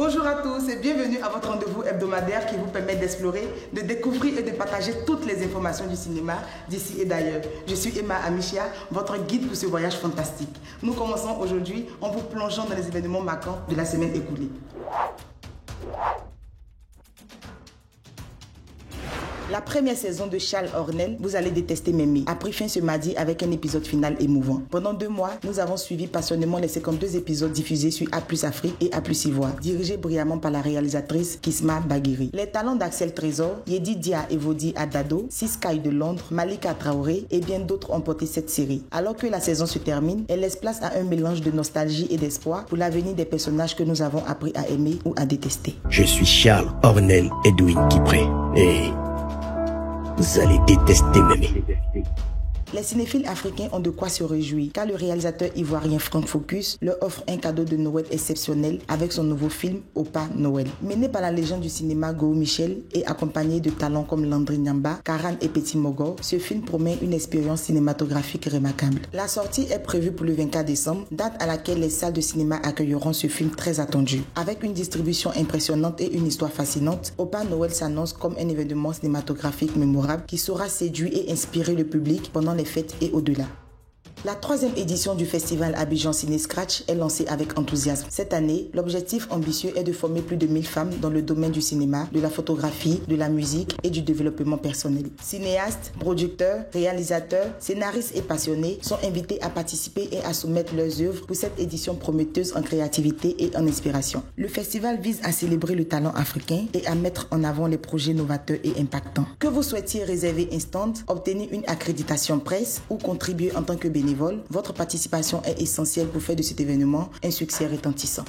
Bonjour à tous et bienvenue à votre rendez-vous hebdomadaire qui vous permet d'explorer, de découvrir et de partager toutes les informations du cinéma d'ici et d'ailleurs. Je suis Emma Amichia, votre guide pour ce voyage fantastique. Nous commençons aujourd'hui en vous plongeant dans les événements marquants de la semaine écoulée. La première saison de Charles Hornell, Vous allez détester Mémé, a pris fin ce mardi avec un épisode final émouvant. Pendant 2 mois, nous avons suivi passionnément les 52 épisodes diffusés sur A+ Afrique et A+ Ivoire, dirigés brillamment par la réalisatrice Kisma Baghiri. Les talents d'Axel Trésor, Yedi Dia et Vodi Adado, Siskai de Londres, Malika Traoré et bien d'autres ont porté cette série. Alors que la saison se termine, elle laisse place à un mélange de nostalgie et d'espoir pour l'avenir des personnages que nous avons appris à aimer ou à détester. Je suis Charles Hornell Edwin Kipré et vous allez détester Mémé. Les cinéphiles africains ont de quoi se réjouir car le réalisateur ivoirien Frank Focus leur offre un cadeau de Noël exceptionnel avec son nouveau film Opa Noël. Mené par la légende du cinéma Gao Michel et accompagné de talents comme Landry Nyamba, Karan et Petit Mogor, ce film promet une expérience cinématographique remarquable. La sortie est prévue pour le 24 décembre, date à laquelle les salles de cinéma accueilleront ce film très attendu. Avec une distribution impressionnante et une histoire fascinante, Opa Noël s'annonce comme un événement cinématographique mémorable qui saura séduire et inspirer le public pendant les fêtes et au-delà. La 3e édition du festival Abidjan Ciné Scratch est lancée avec enthousiasme. Cette année, l'objectif ambitieux est de former plus de 1000 femmes dans le domaine du cinéma, de la photographie, de la musique et du développement personnel. Cinéastes, producteurs, réalisateurs, scénaristes et passionnés sont invités à participer et à soumettre leurs œuvres pour cette édition prometteuse en créativité et en inspiration. Le festival vise à célébrer le talent africain et à mettre en avant les projets novateurs et impactants. Que vous souhaitiez réserver un stand, obtenir une accréditation presse ou contribuer en tant que bénévole, votre participation est essentielle pour faire de cet événement un succès retentissant.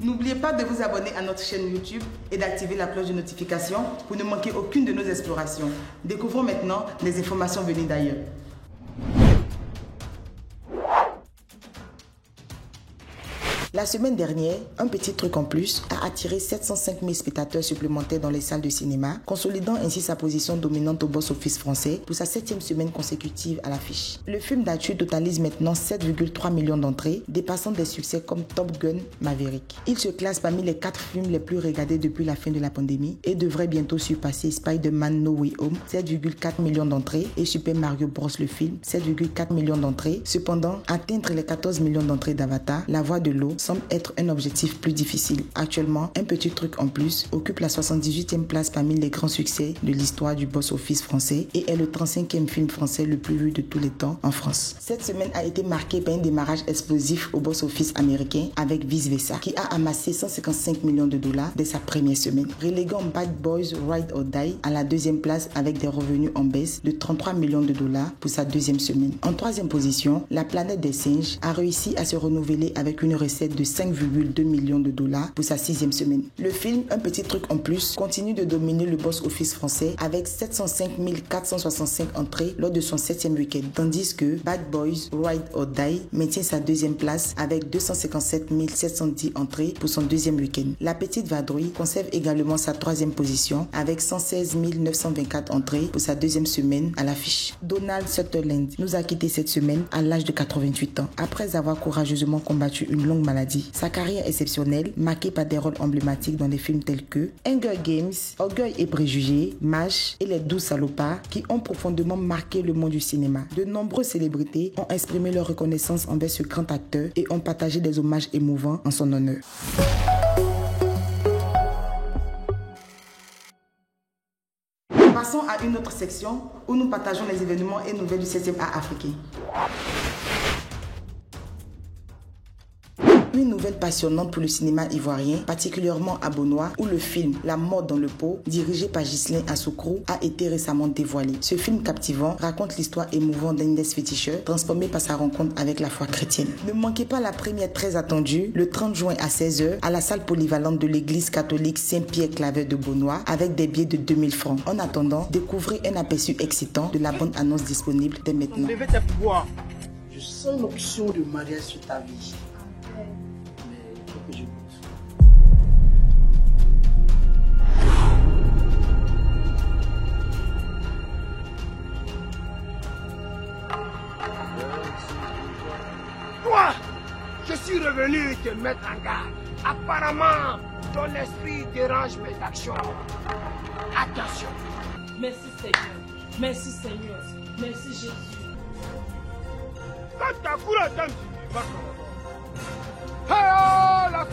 N'oubliez pas de vous abonner à notre chaîne YouTube et d'activer la cloche de notification pour ne manquer aucune de nos explorations. Découvrons maintenant les informations venues d'ailleurs. La semaine dernière, un petit truc en plus a attiré 705 000 spectateurs supplémentaires dans les salles de cinéma, consolidant ainsi sa position dominante au box-office français pour sa 7e semaine consécutive à l'affiche. Le film d'actu totalise maintenant 7,3 millions d'entrées, dépassant des succès comme Top Gun Maverick. Il se classe parmi les 4 films les plus regardés depuis la fin de la pandémie et devrait bientôt surpasser Spider-Man No Way Home, 7,4 millions d'entrées, et Super Mario Bros. Le film, 7,4 millions d'entrées. Cependant, atteindre les 14 millions d'entrées d'Avatar, La Voix de l'eau, semble être un objectif plus difficile. Actuellement, un petit truc en plus occupe la 78e place parmi les grands succès de l'histoire du box-office français et est le 35e film français le plus vu de tous les temps en France. Cette semaine a été marquée par un démarrage explosif au box-office américain avec Vice Versa, qui a amassé 155 millions de dollars dès sa première semaine, reléguant Bad Boys Ride or Die à la 2e place avec des revenus en baisse de 33 millions de dollars pour sa 2e semaine. En 3e position, La Planète des Singes a réussi à se renouveler avec une recette de 5,2 millions de dollars pour sa 6e semaine. Le film, un petit truc en plus, continue de dominer le box-office français avec 705 465 entrées lors de son 7e week-end, tandis que Bad Boys Ride or Die maintient sa 2e place avec 257 710 entrées pour son 2e week-end. La Petite Vadrouille conserve également sa 3e position avec 116 924 entrées pour sa 2e semaine à l'affiche. Donald Sutherland nous a quitté cette semaine à l'âge de 88 ans après avoir courageusement combattu une longue maladie. Sa carrière exceptionnelle, marquée par des rôles emblématiques dans des films tels que Hunger Games, Orgueil et Préjugés, MASH et Les 12 salopards qui ont profondément marqué le monde du cinéma. De nombreuses célébrités ont exprimé leur reconnaissance envers ce grand acteur et ont partagé des hommages émouvants en son honneur. Passons à une autre section où nous partageons les événements et nouvelles du 7e art africain. Une nouvelle passionnante pour le cinéma ivoirien, particulièrement à Bonois, où le film La mort dans le pot, dirigé par Ghislain Assoukrou, a été récemment dévoilé. Ce film captivant raconte l'histoire émouvante d'Inès Féticheur, transformée par sa rencontre avec la foi chrétienne. Ne manquez pas la première très attendue, le 30 juin à 16h, à la salle polyvalente de l'église catholique Saint-Pierre-Claver de Bonois, avec des billets de 2000 francs. En attendant, découvrez un aperçu excitant de la bande-annonce disponible dès maintenant. Levez tes pouvoirs. Je sens l'option de mariage sur ta vie. Que je goûte. Toi, je suis revenu te mettre en garde. Apparemment, ton esprit dérange mes actions. Attention. Merci Seigneur. Merci Seigneur. Merci Jésus. Quand ta couleur donne, va comment? La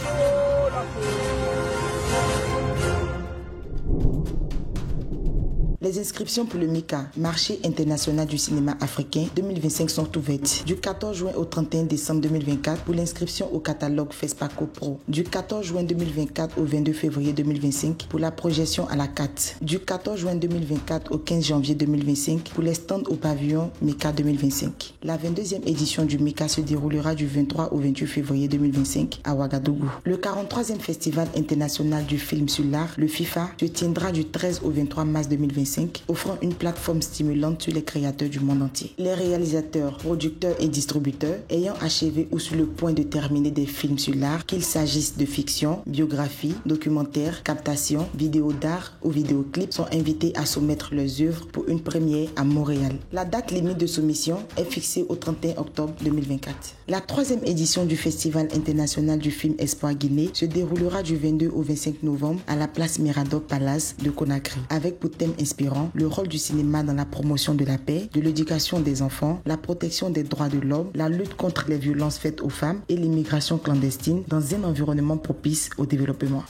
Les inscriptions pour le MICA, Marché international du cinéma africain 2025, sont ouvertes du 14 juin au 31 décembre 2024 pour l'inscription au catalogue FESPACO Pro, du 14 juin 2024 au 22 février 2025 pour la projection à la carte, du 14 juin 2024 au 15 janvier 2025 pour les stands au pavillon MICA 2025. La 22e édition du MICA se déroulera du 23 au 28 février 2025 à Ouagadougou. Le 43e Festival international du film sur l'art, le FIFA, se tiendra du 13 au 23 mars 2025, offrant une plateforme stimulante sur les créateurs du monde entier. Les réalisateurs, producteurs et distributeurs ayant achevé ou sur le point de terminer des films sur l'art, qu'il s'agisse de fiction, biographie, documentaire, captation, vidéo d'art ou vidéoclip, sont invités à soumettre leurs œuvres pour une première à Montréal. La date limite de soumission est fixée au 31 octobre 2024. La 3e édition du Festival international du film Espoir Guinée se déroulera du 22 au 25 novembre à la place Mirador Palace de Conakry, avec pour thème inspirant le rôle du cinéma dans la promotion de la paix, de l'éducation des enfants, la protection des droits de l'homme, la lutte contre les violences faites aux femmes et l'immigration clandestine dans un environnement propice au développement.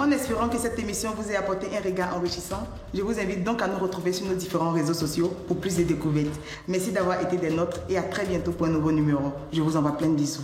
En espérant que cette émission vous ait apporté un regard enrichissant, je vous invite donc à nous retrouver sur nos différents réseaux sociaux pour plus de découvertes. Merci d'avoir été des nôtres et à très bientôt pour un nouveau numéro. Je vous envoie plein de bisous.